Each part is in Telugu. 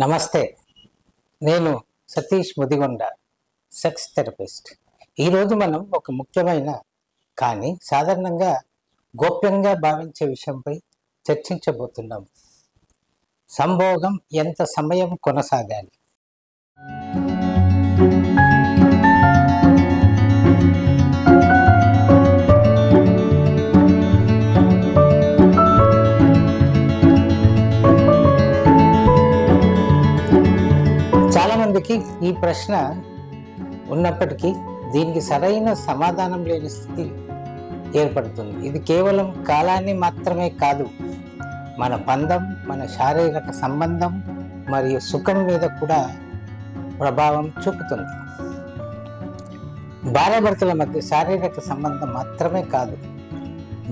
నమస్తే. నేను సతీష్ ముదిగొండ, సెక్స్ థెరపిస్ట్. ఈరోజు మనం ఒక ముఖ్యమైన కానీ సాధారణంగా గోప్యంగా భావించే విషయంపై చర్చించబోతున్నాం. సంభోగం ఎంత సమయం కొనసాగాలి? చాలామందికి ఈ ప్రశ్న ఉన్నప్పటికీ దీనికి సరైన సమాధానం లేని స్థితి ఏర్పడుతుంది. ఇది కేవలం కాలాన్ని మాత్రమే కాదు, మన బంధం, మన శారీరక సంబంధం మరియు సుఖం మీద కూడా ప్రభావం చూపుతుంది. భార్యాభర్తల మధ్య శారీరక సంబంధం మాత్రమే కాదు,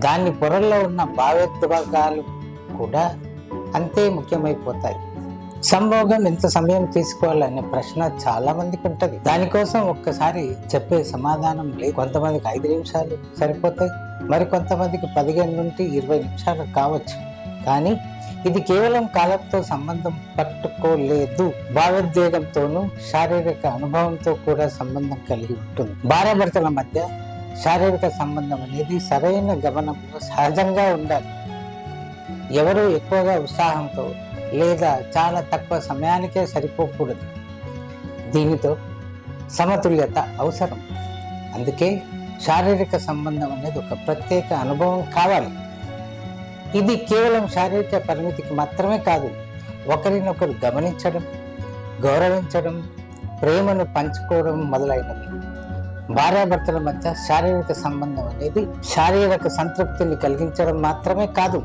దాని పొరల్లో ఉన్న భావోద్వేగాలు కూడా అంతే ముఖ్యమైపోతాయి. సంభోగం ఎంత సమయం తీసుకోవాలనే ప్రశ్న చాలా మందికి ఉంటుంది. దానికోసం ఒక్కసారి చెప్పే సమాధానం లేదు. కొంతమందికి 5 నిమిషాలు సరిపోతాయి, మరి కొంతమందికి 15 నుండి 20 నిమిషాలు కావచ్చు. కానీ ఇది కేవలం కాలంతో సంబంధం పట్టుకోలేదు, భావోద్వేగంతోనూ శారీరక అనుభవంతో కూడా సంబంధం కలిగి ఉంటుంది. భార్యాభర్తల మధ్య శారీరక సంబంధం అనేది సరైన గమనంలో సహజంగా ఉండాలి. ఎవరు ఎక్కువగా ఉత్సాహంతో లేదా చాలా తక్కువ సమయానికే సరిపోకూడదు. దీనితో సమతుల్యత అవసరం. అందుకే శారీరక సంబంధం అనేది ఒక ప్రత్యేక అనుభవం కావాలి. ఇది కేవలం శారీరక పరిమితికి మాత్రమే కాదు, ఒకరినొకరు గమనించడం, గౌరవించడం, ప్రేమను పంచుకోవడం మొదలైనవి. భార్యాభర్తల మధ్య శారీరక సంబంధం అనేది శారీరక సంతృప్తిని కలిగించడం మాత్రమే కాదు,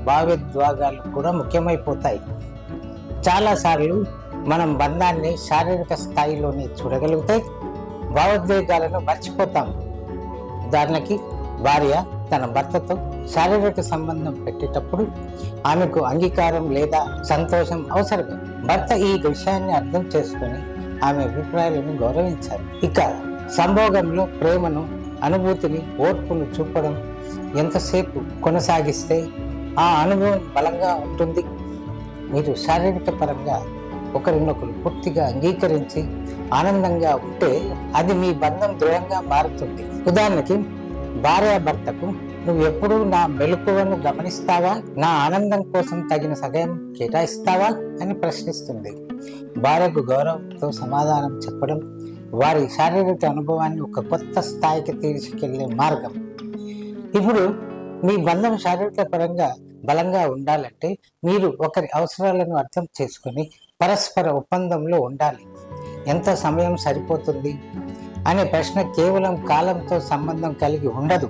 భావోద్వేగాలు కూడా ముఖ్యమైపోతాయి. చాలాసార్లు మనం బంధాన్ని శారీరక స్థాయిలోనే చూడగలిగితే భావోద్వేగాలను మర్చిపోతాం. ఉదాహరణకి, భార్య తన భర్తతో శారీరక సంబంధం పెట్టేటప్పుడు ఆమెకు అంగీకారం లేదా సంతోషం అవసరమే. భర్త ఈ విషయాన్ని అర్థం చేసుకొని ఆమె అభిప్రాయాలను గౌరవించాలి. ఇక సంభోగంలో ప్రేమను, అనుభూతిని, ఓర్పును చూపడం ఎంతసేపు కొనసాగిస్తే ఆ అనుభవం బలంగా ఉంటుంది. మీరు శారీరక పరంగా ఒకరినొకరు పూర్తిగా అంగీకరించి ఆనందంగా ఉంటే అది మీ బంధం దృఢంగా మారుతుంది. ఉదాహరణకి, భార్యాభర్తకు నువ్వు ఎప్పుడూ నా మెలకువను గమనిస్తావా, నా ఆనందం కోసం తగిన సమయం కేటాయిస్తావా అని ప్రశ్నిస్తుంది. భార్యకు గౌరవంతో సమాధానం చెప్పడం వారి శారీరక అనుభవాన్ని ఒక కొత్త స్థాయికి తీసుకెళ్లే మార్గం. ఇప్పుడు మీ బంధం శారీరక పరంగా బలంగా ఉండాలంటే మీరు ఒకరి అవసరాలను అర్థం చేసుకుని పరస్పర ఒప్పందంలో ఉండాలి. ఎంత సమయం సరిపోతుంది అనే ప్రశ్న కేవలం కాలంతో సంబంధం కలిగి ఉండదు.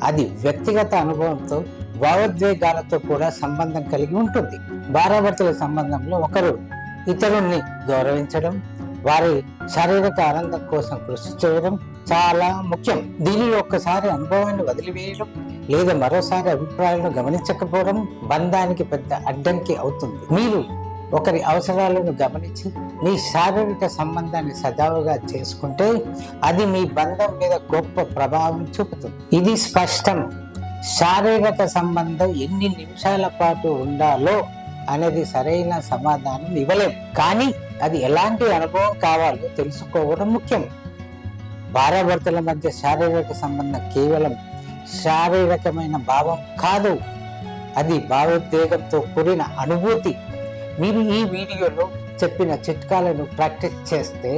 అది వ్యక్తిగత అనుభవంతో, భావోద్వేగాలతో కూడా సంబంధం కలిగి ఉంటుంది. భార్యాభర్తల సంబంధంలో ఒకరు ఇతరుల్ని గౌరవించడం, వారి శారీరక ఆనందం కోసం కృషి చేయడం చాలా ముఖ్యం. దీనిలో ఒక్కసారి అనుభవాన్ని వదిలివేయడం లేదా మరోసారి అభిప్రాయాలను గమనించకపోవడం బంధానికి పెద్ద అడ్డంకి అవుతుంది. మీరు ఒకరి అవసరాలను గమనించి మీ శారీరక సంబంధాన్ని సజావుగా చేసుకుంటే అది మీ బంధం మీద గొప్ప ప్రభావం చూపుతుంది. ఇది స్పష్టం. శారీరక సంబంధం ఎన్ని నిమిషాల పాటు ఉండాలో అనేది సరైన సమాధానం ఇవ్వలేం, కానీ అది ఎలాంటి అనుభవం కావాలో తెలుసుకోవడం ముఖ్యం. భార్యాభర్తల మధ్య శారీరక సంబంధం కేవలం శారీరకమైన భావం కాదు, అది భావోద్వేగంతో కూడిన అనుభూతి. మీరు ఈ వీడియోలో చెప్పిన చిట్కాలను ప్రాక్టీస్ చేస్తే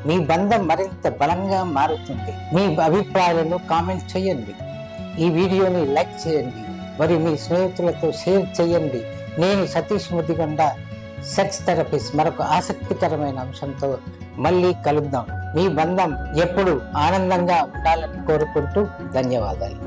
మీ బంధం మరింత బలంగా మారుతుంది. మీ అభిప్రాయాలను కామెంట్ చేయండి, ఈ వీడియోని లైక్ చేయండి మరియు మీ స్నేహితులతో షేర్ చేయండి. నేను సతీష్ ముదిగొండ, సెక్స్ థెరపిస్ట్. మరొక ఆసక్తికరమైన అంశంతో మళ్ళీ కలుద్దాం. మీ బంధం ఎప్పుడు ఆనందంగా ఉండాలని కోరుకుంటూ ధన్యవాదాలు.